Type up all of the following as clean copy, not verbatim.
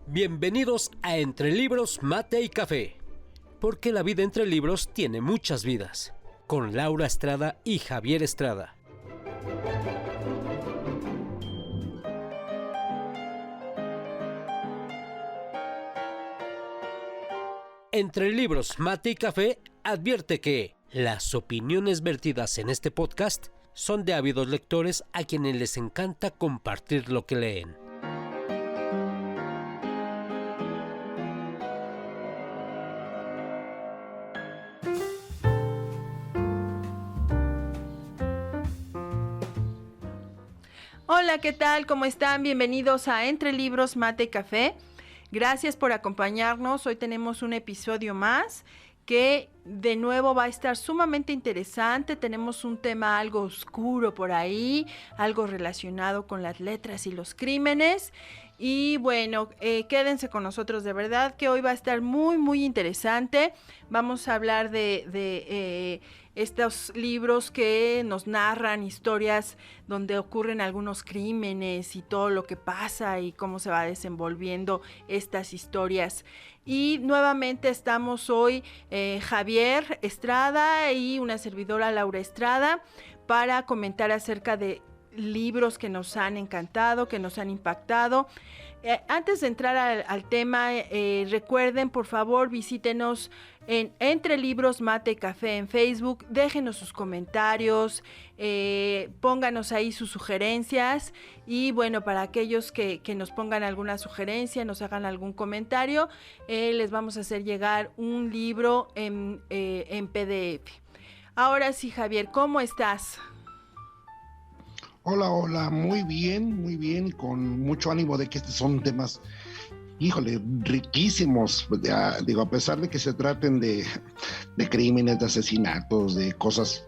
Bienvenidos a Entre Libros, Mate y Café, porque la vida entre libros tiene muchas vidas, con Laura Estrada y Javier Estrada. Entre Libros, Mate y Café advierte que las opiniones vertidas en este podcast son de ávidos lectores a quienes les encanta compartir lo que leen. Hola, ¿qué tal? ¿Cómo están? Bienvenidos a Entre Libros, Mate y Café. Gracias por acompañarnos. Hoy tenemos un episodio más que de nuevo va a estar sumamente interesante. Tenemos un tema algo oscuro por ahí, algo relacionado con las letras y los crímenes. Y bueno, quédense con nosotros, de verdad que hoy va a estar muy interesante. Vamos a hablar de estos libros que nos narran historias donde ocurren algunos crímenes y todo lo que pasa y cómo se va desenvolviendo estas historias. Y nuevamente estamos hoy Javier Estrada y una servidora Laura Estrada para comentar acerca de libros que nos han encantado, que nos han impactado. Antes de entrar al tema, recuerden, por favor, visítenos en Entre Libros, Mate y Café en Facebook, déjenos sus comentarios, pónganos ahí sus sugerencias y bueno, para aquellos que nos pongan alguna sugerencia, nos hagan algún comentario, les vamos a hacer llegar un libro en PDF. Ahora sí, Javier, ¿cómo estás? Hola, muy bien, con mucho ánimo de que estos son temas, híjole, riquísimos. Ya, digo, a pesar de que se traten de crímenes, de asesinatos, de cosas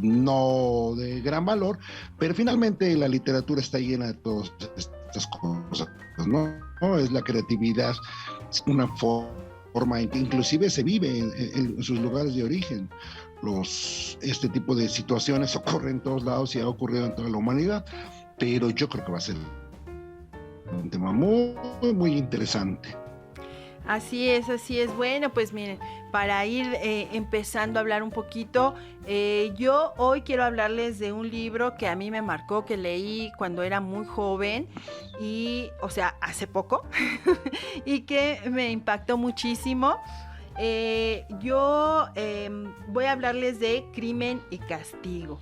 no de gran valor, pero finalmente la literatura está llena de todas estas cosas, ¿no? Es la creatividad, es una forma en que inclusive se vive en sus lugares de origen. Este tipo de situaciones ocurren en todos lados y ha ocurrido en toda la humanidad, pero yo creo que va a ser un tema muy interesante. Así es. Bueno, pues miren, para ir empezando a hablar un poquito, yo hoy quiero hablarles de un libro que a mí me marcó, que leí cuando era muy joven y, o sea, hace poco, y que me impactó muchísimo. Yo voy a hablarles de Crimen y Castigo,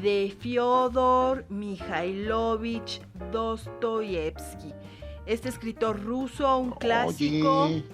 de Fyodor Mikhailovich Dostoyevsky, este escritor ruso, un clásico. Oye,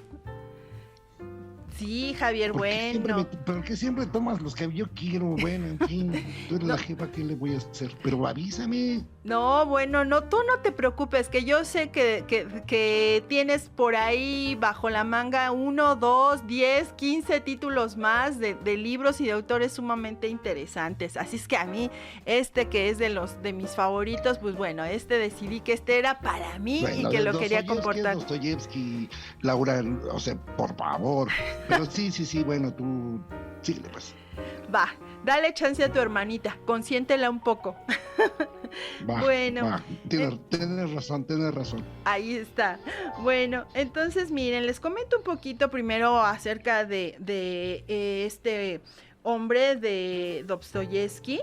Sí, Javier, bueno. ¿Por qué siempre tomas los que yo quiero? Bueno, en fin, tú eres la jefa, ¿qué le voy a hacer? Pero avísame. No, bueno, no, tú no te preocupes, que yo sé que tienes por ahí bajo la manga 1, 2, 10, 15 títulos más de libros y de autores sumamente interesantes. Así es que a mí, que es de mis favoritos, pues bueno, decidí que era para mí, bueno, y que lo quería comportar. Dostoyevsky, Laura, o sea, por favor. Pero sí, bueno, tú síguele pues. Va, dale chance a tu hermanita, consiéntela un poco. Bueno, tienes razón. Ahí está. Bueno, entonces miren, les comento un poquito primero acerca de este hombre de Dostoyevsky.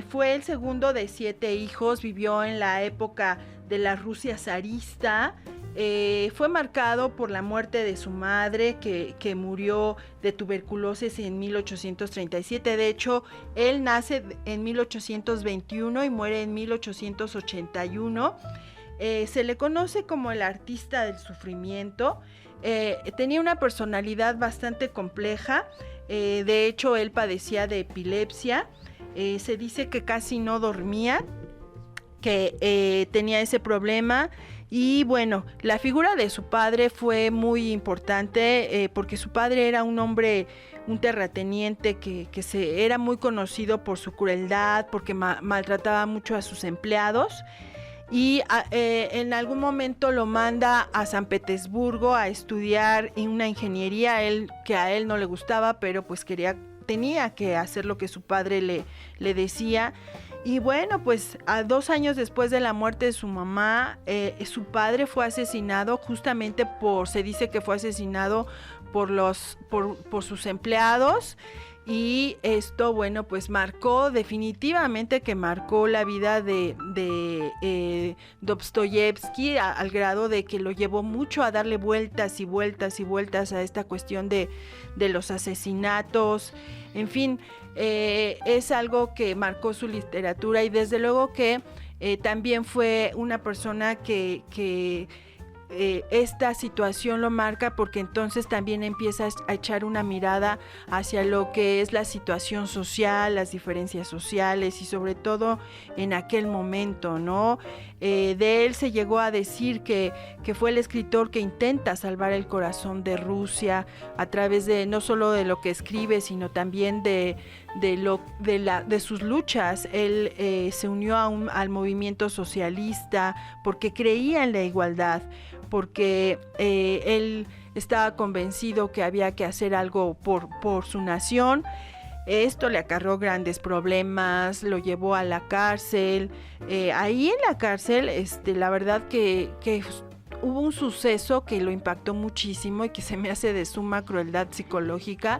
Fue el segundo de 7 hijos, vivió en la época de la Rusia zarista. Fue marcado por la muerte de su madre, que murió de tuberculosis en 1837. De hecho, él nace en 1821 y muere en 1881. Se le conoce como el artista del sufrimiento. Tenía una personalidad bastante compleja. De hecho, él padecía de epilepsia. Se dice que casi no dormía, que tenía ese problema. Y bueno, la figura de su padre fue muy importante porque su padre era un hombre, un terrateniente que era muy conocido por su crueldad, porque maltrataba mucho a sus empleados. Y en algún momento lo manda a San Petersburgo a estudiar una ingeniería, que a él no le gustaba, pero pues tenía que hacer lo que su padre le decía. Y bueno, pues a 2 años después de la muerte de su mamá, su padre fue asesinado justamente se dice que fue asesinado por sus empleados. Y esto, bueno, pues definitivamente marcó la vida de Dostoyevsky al grado de que lo llevó mucho a darle vueltas y vueltas y vueltas a esta cuestión de los asesinatos. En fin, es algo que marcó su literatura y desde luego que también fue una persona que esta situación lo marca porque entonces también empieza a echar una mirada hacia lo que es la situación social, las diferencias sociales y sobre todo en aquel momento, ¿no? De él se llegó a decir que fue el escritor que intenta salvar el corazón de Rusia a través de no solo de lo que escribe, sino también de sus luchas. Él se unió al movimiento socialista porque creía en la igualdad, porque él estaba convencido que había que hacer algo por su nación. Esto le acarreó grandes problemas, lo llevó a la cárcel. Ahí en la cárcel, la verdad que hubo un suceso que lo impactó muchísimo y que se me hace de suma crueldad psicológica.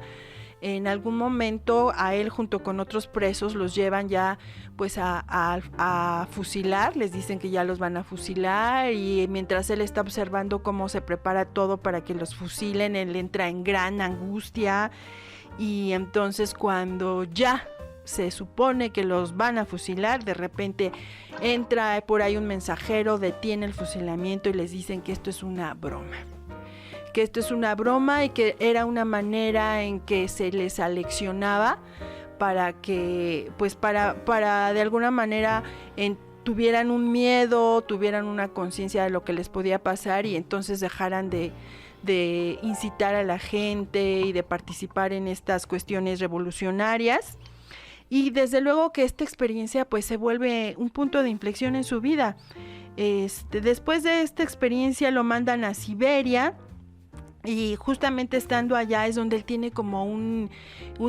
En algún momento a él junto con otros presos los llevan ya pues a fusilar, les dicen que ya los van a fusilar y mientras él está observando cómo se prepara todo para que los fusilen, él entra en gran angustia y entonces cuando ya se supone que los van a fusilar, de repente entra por ahí un mensajero, detiene el fusilamiento y les dicen que esto es una broma. Que esto es una broma y que era una manera en que se les aleccionaba para que, pues para de alguna manera tuvieran un miedo, tuvieran una conciencia de lo que les podía pasar y entonces dejaran de incitar a la gente y de participar en estas cuestiones revolucionarias. Y desde luego que esta experiencia pues se vuelve un punto de inflexión en su vida. Después de esta experiencia lo mandan a Siberia. Y justamente estando allá es donde él tiene como un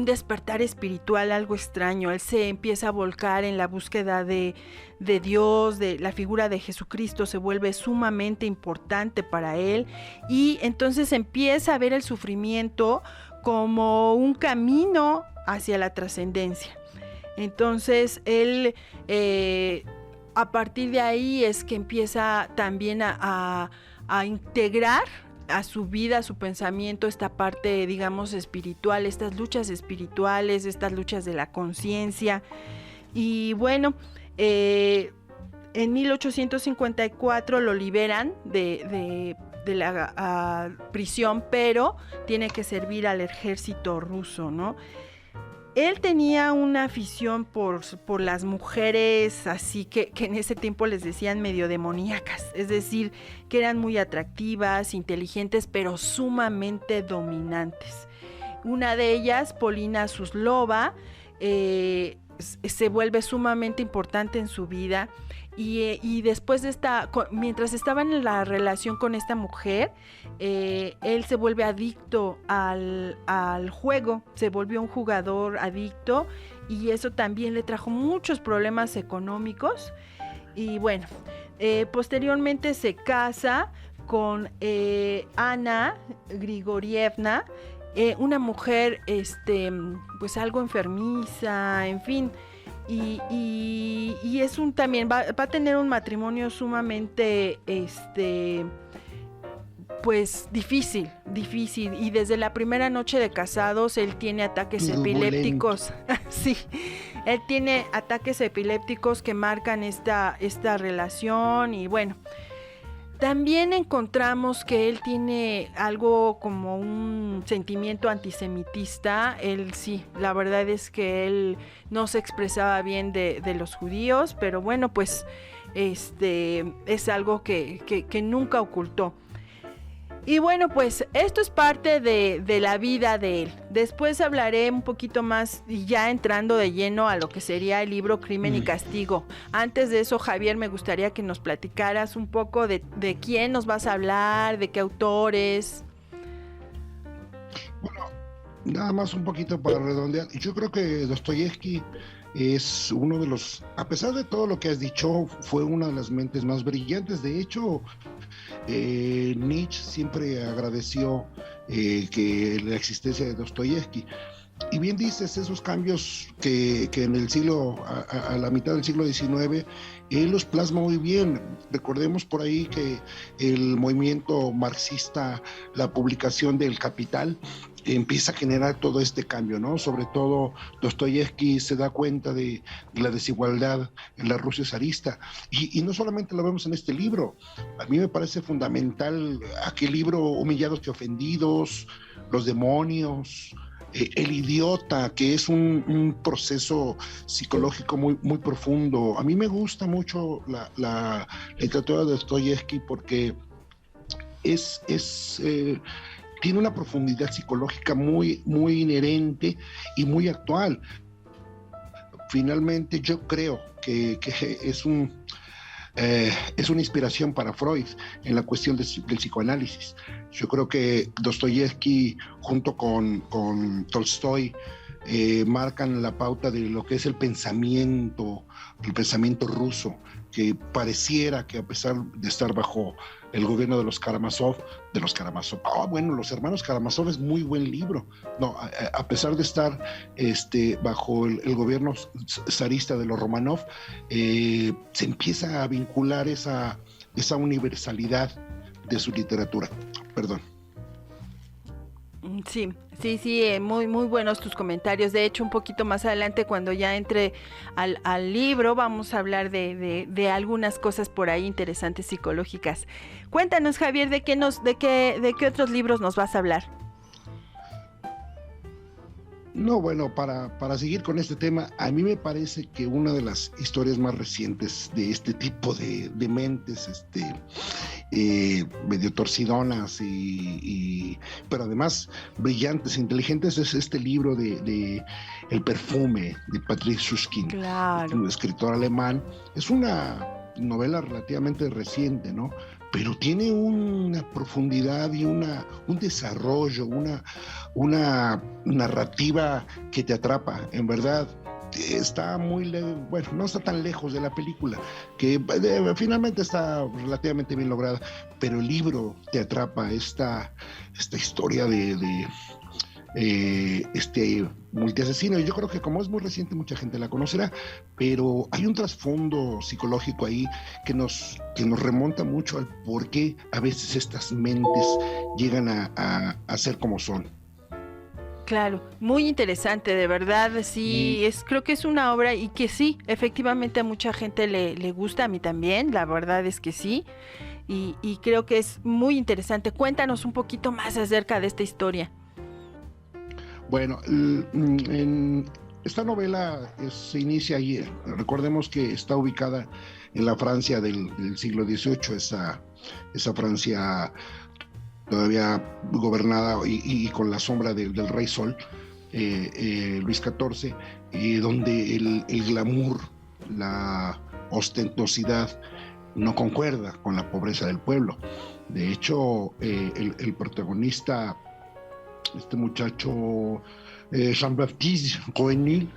despertar espiritual, algo extraño. Él se empieza a volcar en la búsqueda de Dios, de la figura de Jesucristo se vuelve sumamente importante para él. Y entonces empieza a ver el sufrimiento como un camino hacia la trascendencia. Entonces él, a partir de ahí es que empieza también a integrar a su vida, a su pensamiento, esta parte, digamos, espiritual, estas luchas espirituales, estas luchas de la conciencia. Y bueno, en 1854 lo liberan de la prisión, pero tiene que servir al ejército ruso, ¿no? Él tenía una afición por las mujeres, así que en ese tiempo les decían medio demoníacas, es decir, que eran muy atractivas, inteligentes, pero sumamente dominantes. Una de ellas, Polina Suslova, se vuelve sumamente importante en su vida y después de mientras estaba en la relación con esta mujer, él se vuelve adicto al juego, se volvió un jugador adicto y eso también le trajo muchos problemas económicos y bueno, posteriormente se casa con Ana Grigorievna, una mujer pues algo enfermiza, en fin, y es también va a tener un matrimonio sumamente pues difícil y desde la primera noche de casados él tiene ataques epilépticos. Sí, él tiene ataques epilépticos que marcan esta relación y bueno, también encontramos que él tiene algo como un sentimiento antisemitista. Él sí, la verdad es que él no se expresaba bien de los judíos, pero bueno, pues es algo que nunca ocultó. Y bueno, pues esto es parte de la vida de él. Después hablaré un poquito más y ya entrando de lleno a lo que sería el libro Crimen y Castigo. Antes de eso, Javier, me gustaría que nos platicaras un poco de quién nos vas a hablar, de qué autores. Bueno, nada más un poquito para redondear. Yo creo que Dostoyevsky es uno de los, a pesar de todo lo que has dicho, fue una de las mentes más brillantes. De hecho, Nietzsche siempre agradeció que la existencia de Dostoyevsky. Y bien dices, esos cambios que en el siglo, a la mitad del siglo XIX, él los plasma muy bien. Recordemos por ahí que el movimiento marxista, la publicación del Capital, empieza a generar todo este cambio, ¿no? Sobre todo Dostoyevsky se da cuenta de la desigualdad en la Rusia zarista, y no solamente lo vemos en este libro. A mí me parece fundamental aquel libro Humillados y Ofendidos, Los Demonios, El Idiota, que es un proceso psicológico muy, muy profundo. A mí me gusta mucho la literatura de Dostoyevsky porque tiene una profundidad psicológica muy, muy inherente y muy actual. Finalmente, yo creo que es una inspiración para Freud en la cuestión del psicoanálisis. Yo creo que Dostoyevsky junto con Tolstoy marcan la pauta de lo que es el pensamiento ruso, que pareciera que a pesar de estar bajo el gobierno de los Karamazov, los hermanos Karamazov es muy buen libro, no, a pesar de estar bajo el gobierno zarista de los Romanov, se empieza a vincular esa universalidad de su literatura. Perdón. Sí, muy, muy buenos tus comentarios. De hecho, un poquito más adelante, cuando ya entre al libro, vamos a hablar de algunas cosas por ahí interesantes psicológicas. Cuéntanos, Javier, de qué otros libros nos vas a hablar. No, bueno, para seguir con este tema, a mí me parece que una de las historias más recientes de este tipo de mentes, medio torcidonas pero además brillantes, inteligentes, es este libro de El perfume, de Patrick Suskind, claro, un escritor alemán. Es una novela relativamente reciente, ¿no? Pero tiene una profundidad y un desarrollo, una narrativa que te atrapa, en verdad. Está no está tan lejos de la película, que finalmente está relativamente bien lograda, pero el libro te atrapa, esta historia de este multiasesino. Y yo creo que como es muy reciente, mucha gente la conocerá, pero hay un trasfondo psicológico ahí que nos remonta mucho al por qué a veces estas mentes llegan a ser como son. Claro, muy interesante, de verdad, sí, creo que es una obra y que sí, efectivamente a mucha gente le gusta, a mí también, la verdad es que sí, y creo que es muy interesante. Cuéntanos un poquito más acerca de esta historia. Bueno, esta novela se inicia ayer. Recordemos que está ubicada en la Francia del siglo XVIII, esa Francia todavía gobernada y con la sombra del Rey Sol, Luis XIV, donde el glamour, la ostentosidad no concuerda con la pobreza del pueblo. De hecho, el protagonista, este muchacho Jean-Baptiste Cohenil,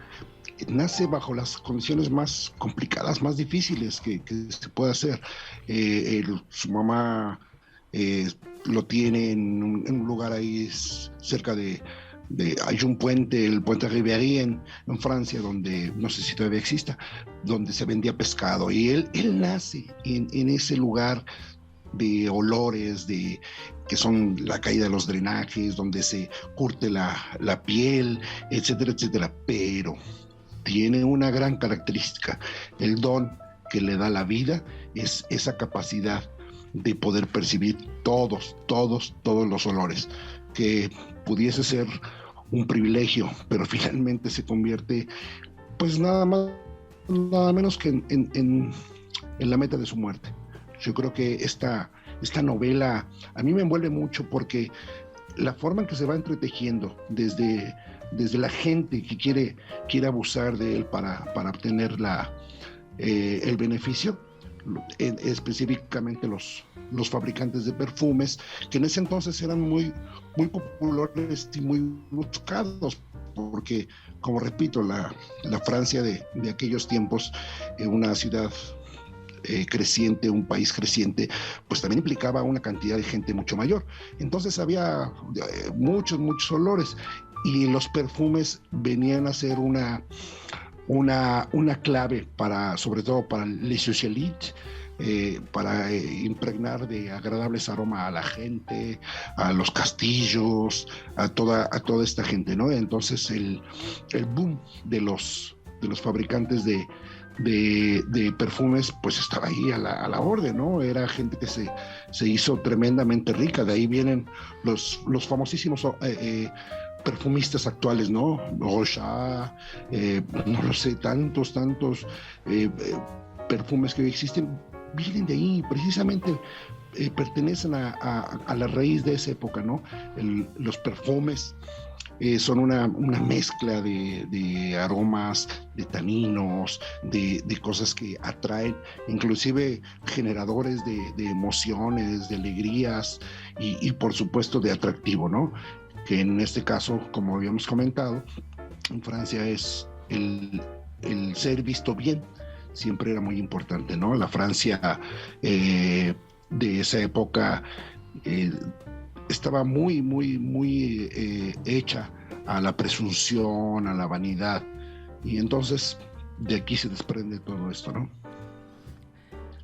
nace bajo las condiciones más complicadas, más difíciles que se puede hacer. Su mamá lo tiene en un lugar ahí cerca hay un puente, el puente Ribéry en Francia, donde no sé si todavía exista, donde se vendía pescado, y él nace en ese lugar de olores, que son la caída de los drenajes, donde se curte la piel, etcétera, etcétera. Pero tiene una gran característica: el don que le da la vida es esa capacidad de poder percibir todos los olores, que pudiese ser un privilegio, pero finalmente se convierte, pues nada menos que en la meta de su muerte. Yo creo que esta novela a mí me envuelve mucho, porque la forma en que se va entretejiendo desde la gente que quiere abusar de él para obtener el beneficio, específicamente los fabricantes de perfumes, que en ese entonces eran muy, muy populares y muy buscados, porque, como repito, la Francia de aquellos tiempos, una ciudad creciente, un país creciente, pues también implicaba una cantidad de gente mucho mayor. Entonces había muchos olores, y los perfumes venían a ser una clave para, sobre todo para les socialites, para impregnar de agradables aromas a la gente, a los castillos, a toda esta gente, ¿no? Entonces el boom de los fabricantes de perfumes pues estaba ahí a la orden, ¿no? Era gente que se hizo tremendamente rica. De ahí vienen los famosísimos perfumistas actuales, ¿no? Rocha, no lo sé, tantos perfumes que hoy existen, vienen de ahí, precisamente pertenecen a la raíz de esa época, ¿no? Los perfumes son una mezcla de aromas, de taninos, de cosas que atraen, inclusive generadores de emociones, de alegrías y por supuesto de atractivo, ¿no? Que en este caso, como habíamos comentado, en Francia es el ser visto bien, siempre era muy importante, ¿no? La Francia de esa época estaba muy hecha a la presunción, a la vanidad, y entonces de aquí se desprende todo esto, ¿no?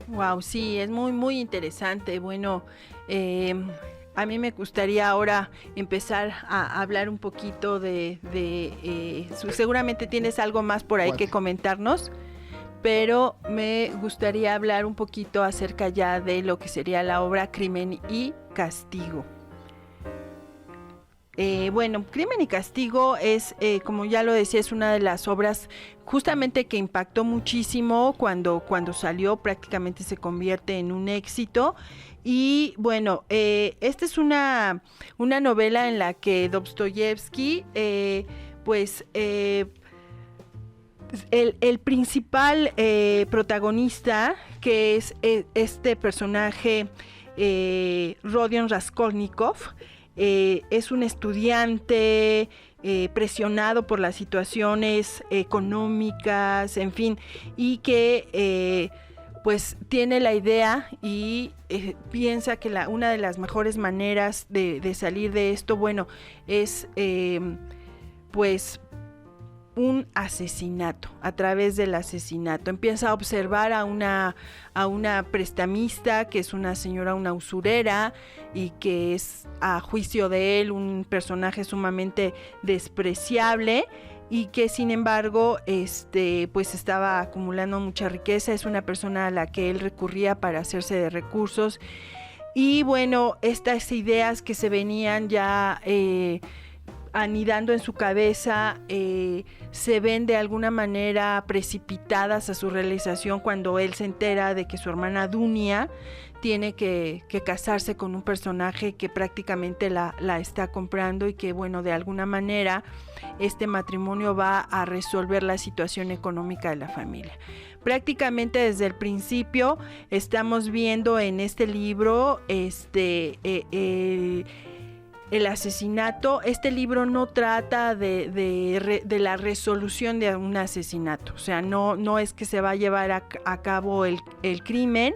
Wow, sí, es muy interesante. Bueno, a mí me gustaría ahora empezar a hablar un poquito seguramente tienes algo más por ahí que comentarnos, pero me gustaría hablar un poquito acerca ya de lo que sería la obra Crimen y Castigo. Bueno, Crimen y Castigo es, como ya lo decía, es una de las obras justamente que impactó muchísimo cuando salió, prácticamente se convierte en un éxito. Y bueno, esta es una novela en la que Dostoyevsky, el principal protagonista, que es este personaje, Rodion Raskolnikov, es un estudiante presionado por las situaciones económicas, en fin, y que pues tiene la idea y piensa que una de las mejores maneras de salir de esto, bueno, es pues un asesinato. A través del asesinato empieza a observar a una prestamista, que es una señora, una usurera, y que es, a juicio de él, un personaje sumamente despreciable, y que sin embargo pues estaba acumulando mucha riqueza. Es una persona a la que él recurría para hacerse de recursos, y bueno, estas ideas que se venían ya anidando en su cabeza se ven de alguna manera precipitadas a su realización cuando él se entera de que su hermana Dunia tiene que casarse con un personaje que prácticamente la está comprando, y que bueno, de alguna manera este matrimonio va a resolver la situación económica de la familia. Prácticamente desde el principio estamos viendo en este libro el asesinato. Este libro no trata de la resolución de un asesinato, o sea, no es que se va a llevar a cabo el crimen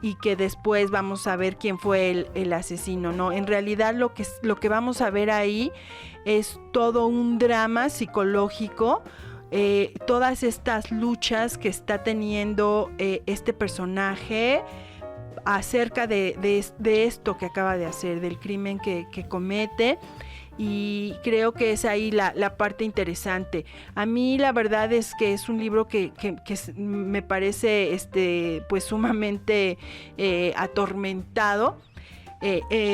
y que después vamos a ver quién fue el asesino, no. En realidad lo que vamos a ver ahí es todo un drama psicológico, todas estas luchas que está teniendo este personaje acerca de esto que acaba de hacer, del crimen que comete, y creo que es ahí la parte interesante. A mí la verdad es que es un libro que me parece pues sumamente atormentado.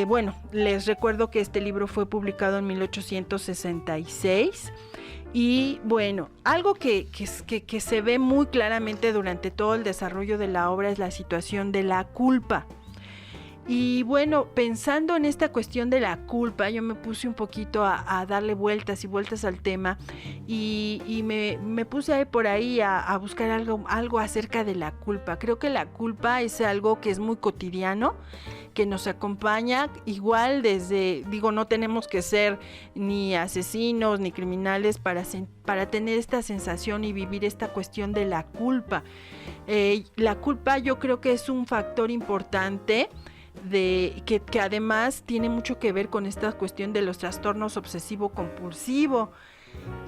Bueno, les recuerdo que este libro fue publicado en 1866. Y bueno, algo que se ve muy claramente durante todo el desarrollo de la obra es la situación de la culpa. Y bueno, pensando en esta cuestión de la culpa, yo me puse un poquito a darle vueltas y vueltas al tema y me puse por ahí a buscar algo acerca de la culpa. Creo que la culpa es algo que es muy cotidiano, que nos acompaña igual desde, no tenemos que ser ni asesinos ni criminales para tener esta sensación y vivir esta cuestión de la culpa. La culpa yo creo que es un factor importante que además tiene mucho que ver con esta cuestión de los trastornos obsesivo-compulsivo,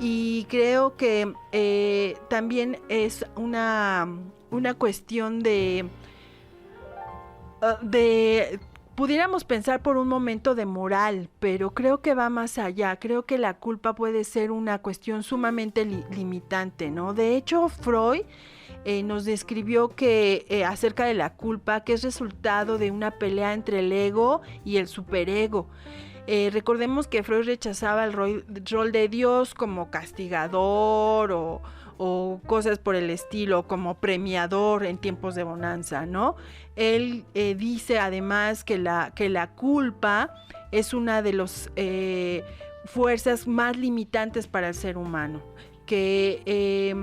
y creo que también es una cuestión de pudiéramos pensar por un momento de moral, pero creo que va más allá. Creo que la culpa puede ser una cuestión sumamente limitante, ¿no? De hecho, Freud nos describió que acerca de la culpa, que es resultado de una pelea entre el ego y el superego. Recordemos que Freud rechazaba el rol de Dios como castigador o cosas por el estilo, como premiador en tiempos de bonanza, ¿no? Él dice además que la culpa es una de las fuerzas más limitantes para el ser humano, que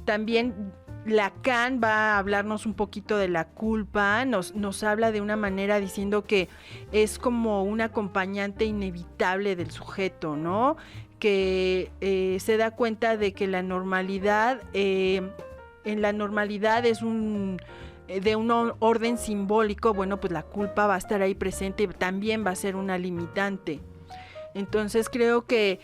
también Lacan va a hablarnos un poquito de la culpa, nos habla de una manera diciendo que es como un acompañante inevitable del sujeto, ¿no? Que se da cuenta de que la normalidad, en la normalidad es de un orden simbólico. Bueno, pues la culpa va a estar ahí presente y también va a ser una limitante. Entonces creo que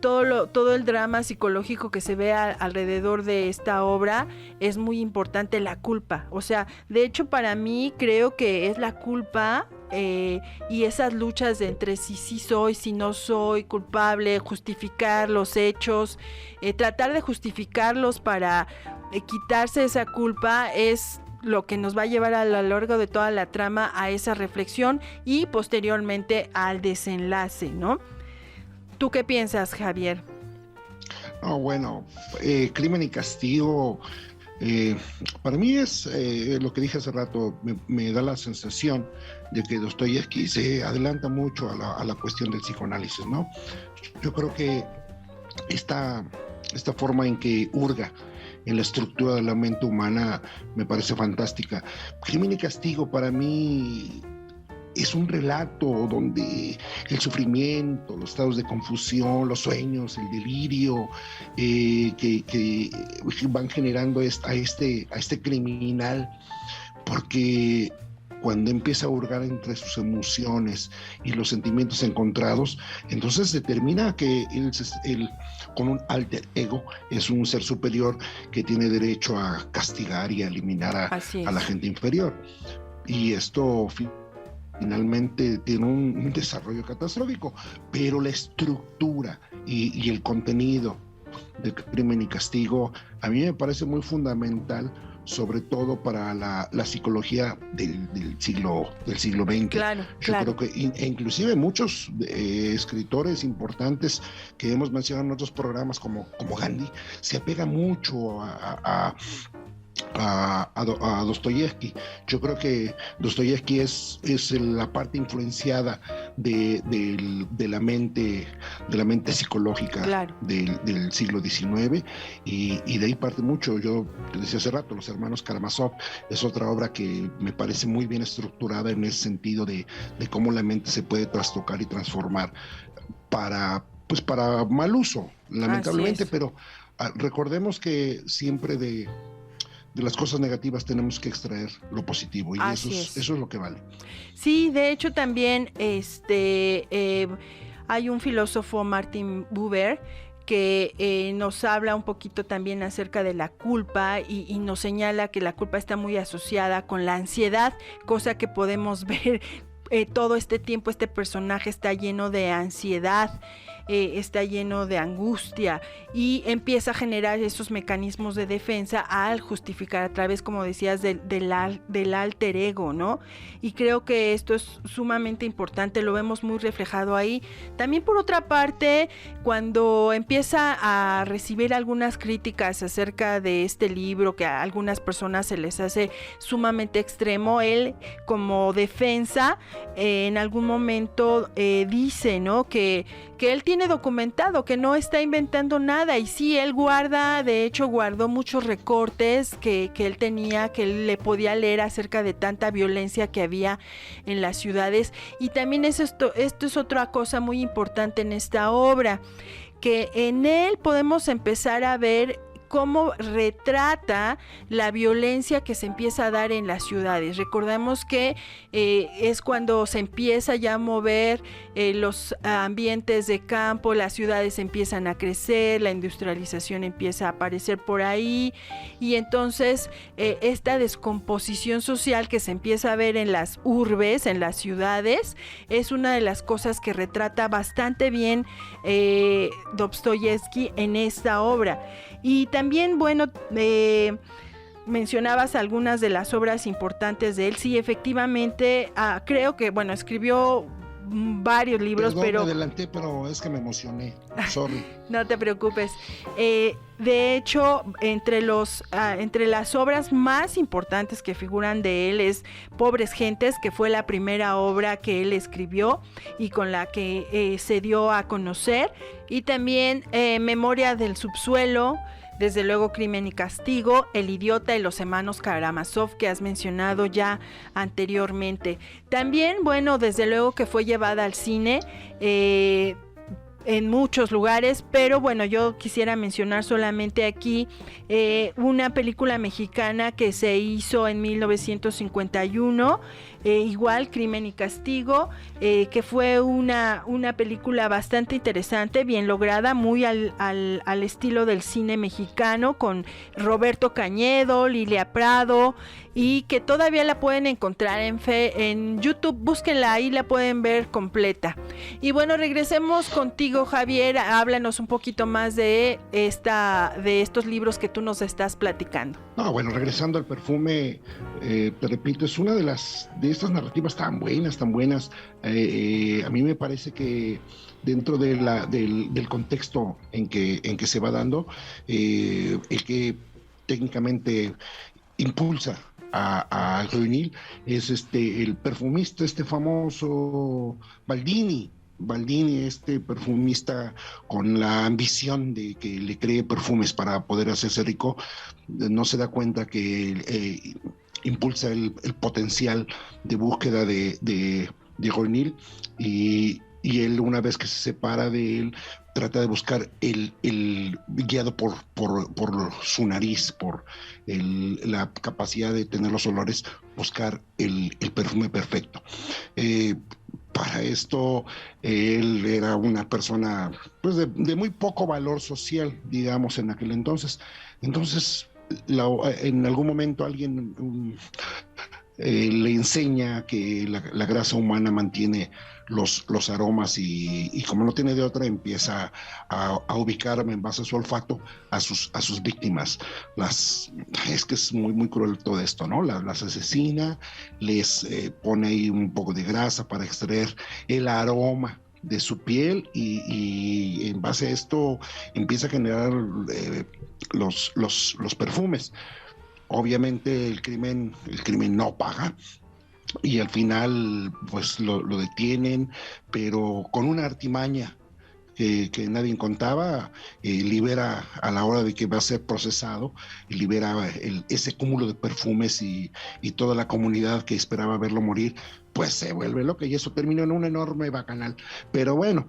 todo el drama psicológico que se ve alrededor de esta obra es muy importante, la culpa. O sea, de hecho para mí creo que es la culpa y esas luchas de entre si soy, si no soy culpable, justificar los hechos, tratar de justificarlos para quitarse esa culpa es lo que nos va a llevar a lo largo de toda la trama a esa reflexión y posteriormente al desenlace, ¿no? ¿Tú qué piensas, Javier? Bueno, Crimen y Castigo, para mí es lo que dije hace rato, me da la sensación de que Dostoyevsky se adelanta mucho a la cuestión del psicoanálisis, ¿no? Yo creo que esta forma en que hurga en la estructura de la mente humana me parece fantástica. Crimen y Castigo para mí es un relato donde el sufrimiento, los estados de confusión, los sueños, el delirio que van generando a este criminal, porque cuando empieza a hurgar entre sus emociones y los sentimientos encontrados, entonces determina que él con un alter ego es un ser superior que tiene derecho a castigar y a eliminar a la gente inferior. Y esto finalmente tiene un desarrollo catastrófico, pero la estructura y el contenido de Crimen y Castigo a mí me parece muy fundamental, sobre todo para la psicología del siglo XX. Claro. Creo que inclusive muchos escritores importantes que hemos mencionado en otros programas como Gandhi se apega mucho a Dostoyevsky. Yo creo que Dostoyevsky es la parte influenciada de la mente psicológica, claro, del siglo XIX, y de ahí parte mucho. Yo te decía hace rato, Los Hermanos Karamazov es otra obra que me parece muy bien estructurada en ese sentido de cómo la mente se puede trastocar y transformar para mal uso, lamentablemente, pero recordemos que siempre de las cosas negativas tenemos que extraer lo positivo, y eso es lo que vale. Sí, de hecho también hay un filósofo, Martin Buber, que nos habla un poquito también acerca de la culpa y nos señala que la culpa está muy asociada con la ansiedad, cosa que podemos ver todo este tiempo. Este personaje está lleno de ansiedad. está lleno de angustia y empieza a generar esos mecanismos de defensa al justificar a través, como decías, del alter ego, ¿no? Y creo que esto es sumamente importante, lo vemos muy reflejado ahí. También por otra parte, cuando empieza a recibir algunas críticas acerca de este libro, que a algunas personas se les hace sumamente extremo, él como defensa en algún momento dice, ¿no? Que él tiene documentado, que no está inventando nada, y sí, él guardó muchos recortes que él tenía, que él le podía leer acerca de tanta violencia que había en las ciudades. Y también esto es otra cosa muy importante en esta obra, que en él podemos empezar a ver cómo retrata la violencia que se empieza a dar en las ciudades. Recordemos que es cuando se empieza ya a mover los ambientes de campo, las ciudades empiezan a crecer, la industrialización empieza a aparecer por ahí, y entonces esta descomposición social que se empieza a ver en las urbes, en las ciudades, es una de las cosas que retrata bastante bien Dostoyevsky en esta obra. Y también, bueno, mencionabas algunas de las obras importantes de él. Sí, efectivamente, creo que, bueno, escribió varios libros. Perdón, pero me adelanté, pero es que me emocioné. Sorry. No te preocupes. De hecho, entre las obras más importantes que figuran de él es Pobres Gentes, que fue la primera obra que él escribió y con la que se dio a conocer. Y también Memoria del Subsuelo, desde luego Crimen y Castigo, El Idiota y los hermanos Karamazov, que has mencionado ya anteriormente. También, bueno, desde luego que fue llevada al cine en muchos lugares, pero bueno, yo quisiera mencionar solamente aquí una película mexicana que se hizo en 1951, igual Crimen y Castigo, que fue una película bastante interesante, bien lograda, muy al estilo del cine mexicano, con Roberto Cañedo, Lilia Prado, y que todavía la pueden encontrar en YouTube, búsquenla, ahí la pueden ver completa. Y bueno, regresemos contigo, Javier, háblanos un poquito más de estos libros que tú nos estás platicando. No, bueno, regresando al perfume, te repito, es una de estas narrativas tan buenas. A mí me parece que dentro del contexto en que se va dando, el que técnicamente impulsa a Joinil es el perfumista, famoso Baldini, este perfumista con la ambición de que le cree perfumes para poder hacerse rico. No se da cuenta que impulsa el potencial de búsqueda de Joinil, y él, una vez que se separa de él, trata de buscar guiado por su nariz, por la capacidad de tener los olores, buscar el perfume perfecto. Para esto, él era una persona pues de muy poco valor social, digamos, en aquel entonces. Entonces, en algún momento alguien le enseña que la grasa humana mantiene los aromas, y como no tiene de otra, empieza a ubicar en base a su olfato a sus víctimas. Es que es muy, muy cruel todo esto, ¿no? Las asesina, les pone ahí un poco de grasa para extraer el aroma de su piel, y en base a esto empieza a generar los perfumes. Obviamente el crimen no paga, y al final pues lo detienen, pero con una artimaña que nadie contaba, libera, a la hora de que va a ser procesado, y libera ese cúmulo de perfumes, y toda la comunidad que esperaba verlo morir pues se vuelve loca, y eso terminó en un enorme bacanal. Pero bueno,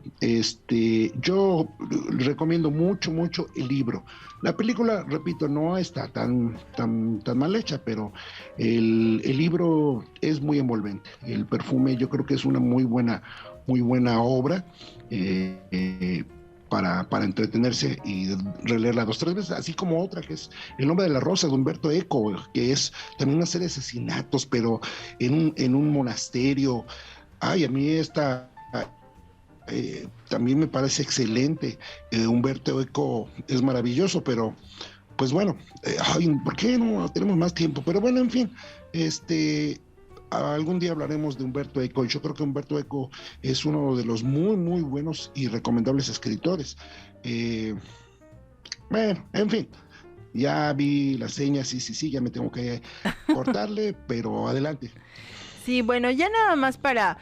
yo recomiendo mucho el libro. La película, repito, no está tan mal hecha, pero el libro es muy envolvente. El perfume, yo creo que es una muy buena obra para entretenerse y releerla 2-3 veces, así como otra que es El Nombre de la Rosa, de Humberto Eco, que es también una serie de asesinatos, pero en un monasterio. Ay, a mí esta también me parece excelente. Humberto Eco es maravilloso, pero pues bueno, ¿por qué no tenemos más tiempo? Pero bueno, en fin, algún día hablaremos de Humberto Eco. Yo creo que Humberto Eco es uno de los muy, muy buenos y recomendables escritores. Bueno, en fin, ya vi las señas, sí, ya me tengo que cortarle, pero adelante. Sí, bueno, ya nada más para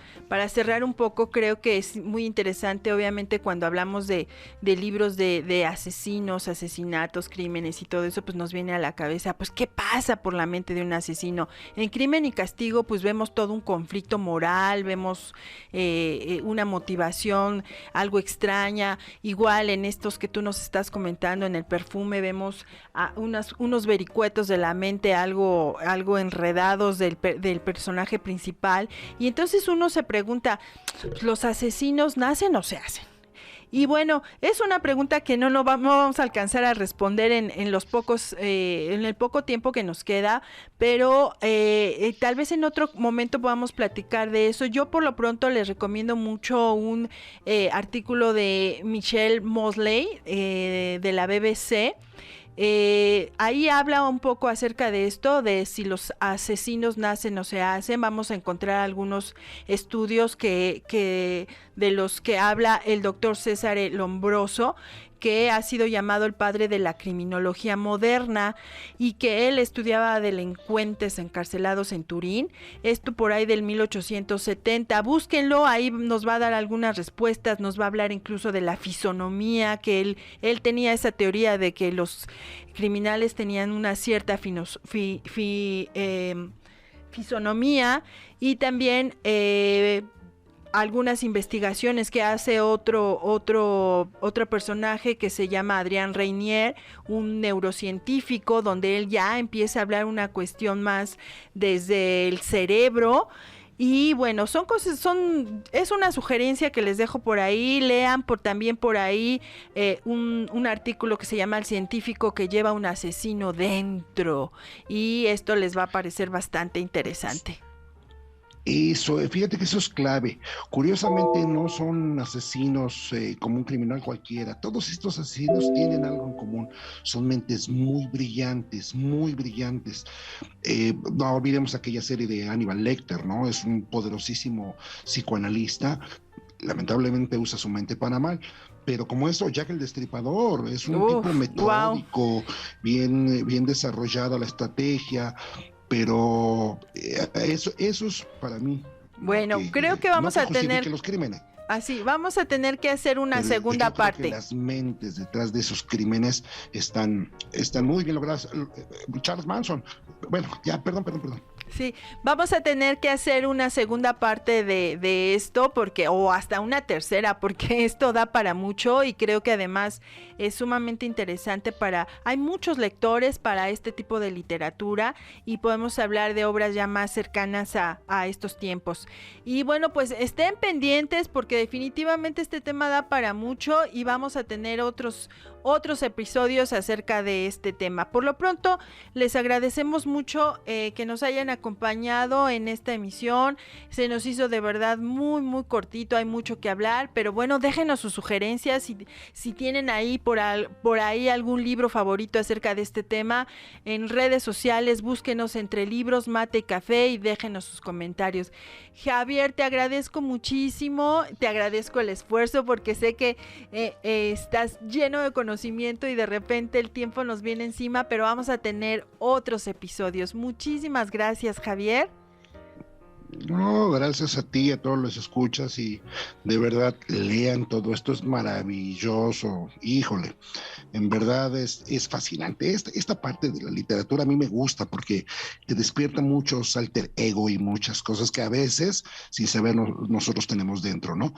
cerrar un poco, creo que es muy interesante, obviamente, cuando hablamos de libros de asesinos, asesinatos, crímenes y todo eso, pues nos viene a la cabeza, pues, ¿qué pasa por la mente de un asesino? En Crimen y Castigo, pues vemos todo un conflicto moral, vemos una motivación, algo extraña, igual en estos que tú nos estás comentando, en El Perfume, vemos unos vericuetos de la mente, algo enredados del personaje principal, y entonces uno se pregunta, ¿los asesinos nacen o se hacen? Y bueno, es una pregunta que no vamos a alcanzar a responder en el poco tiempo que nos queda, pero tal vez en otro momento podamos platicar de eso. Yo por lo pronto les recomiendo mucho un artículo de Michelle Mosley de la BBC. Ahí habla un poco acerca de esto, de si los asesinos nacen o se hacen. Vamos a encontrar algunos estudios que de los que habla el doctor César Lombroso, que ha sido llamado el padre de la criminología moderna, y que él estudiaba delincuentes encarcelados en Turín, esto por ahí del 1870. Búsquenlo, ahí nos va a dar algunas respuestas, nos va a hablar incluso de la fisonomía, que él tenía esa teoría de que los criminales tenían una cierta fisonomía, y también algunas investigaciones que hace otro personaje que se llama Adrián Reinier, un neurocientífico, donde él ya empieza a hablar una cuestión más desde el cerebro. Y bueno, es una sugerencia que les dejo por ahí. Lean también por ahí un artículo que se llama El científico que lleva un asesino dentro, y esto les va a parecer bastante interesante. Eso, fíjate que eso es clave. Curiosamente no son asesinos como un criminal cualquiera. Todos estos asesinos tienen algo en común. Son mentes muy brillantes, muy brillantes. No olvidemos aquella serie de Hannibal Lecter, ¿no? Es un poderosísimo psicoanalista. Lamentablemente usa su mente para mal. Pero como eso, Jack el Destripador, es un tipo metódico, wow, bien desarrollada la estrategia. Pero eso es para mí. Bueno, creo que vamos a tener los crímenes. Así, vamos a tener que hacer una segunda parte. Las mentes detrás de esos crímenes están muy bien logradas. Charles Manson. Bueno, ya, perdón. Sí, vamos a tener que hacer una segunda parte de esto, o hasta una tercera, porque esto da para mucho, y creo que además es sumamente interesante hay muchos lectores para este tipo de literatura, y podemos hablar de obras ya más cercanas a estos tiempos. Y bueno, pues estén pendientes, porque definitivamente este tema da para mucho, y vamos a tener otros episodios acerca de este tema. Por lo pronto, les agradecemos mucho que nos hayan acompañado en esta emisión. Se nos hizo de verdad muy, muy cortito, hay mucho que hablar, pero bueno, déjenos sus sugerencias. Si tienen ahí por ahí algún libro favorito acerca de este tema, en redes sociales, búsquenos Entre Libros, Mate y Café, y déjenos sus comentarios. Javier, te agradezco muchísimo, te agradezco el esfuerzo, porque sé que estás lleno de conocimiento y de repente el tiempo nos viene encima, pero vamos a tener otros episodios. Muchísimas gracias, Javier. No, gracias a ti, a todos los escuchas, y de verdad lean todo esto, es maravilloso. Híjole, en verdad es fascinante. Esta parte de la literatura a mí me gusta porque te despierta muchos alter ego y muchas cosas que a veces, sin saber, nosotros tenemos dentro, ¿no?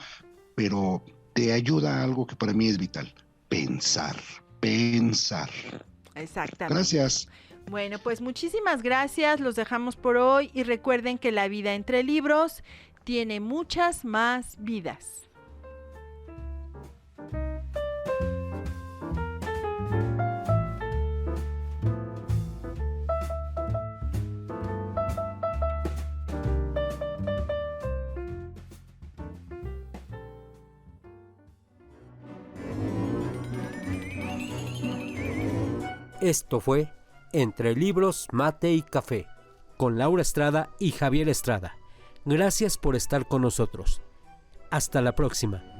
Pero te ayuda a algo que para mí es vital: pensar. Exactamente. Gracias. Bueno, pues muchísimas gracias, los dejamos por hoy, y recuerden que la vida entre libros tiene muchas más vidas. Esto fue Entre Libros, Mate y Café, con Laura Estrada y Javier Estrada. Gracias por estar con nosotros. Hasta la próxima.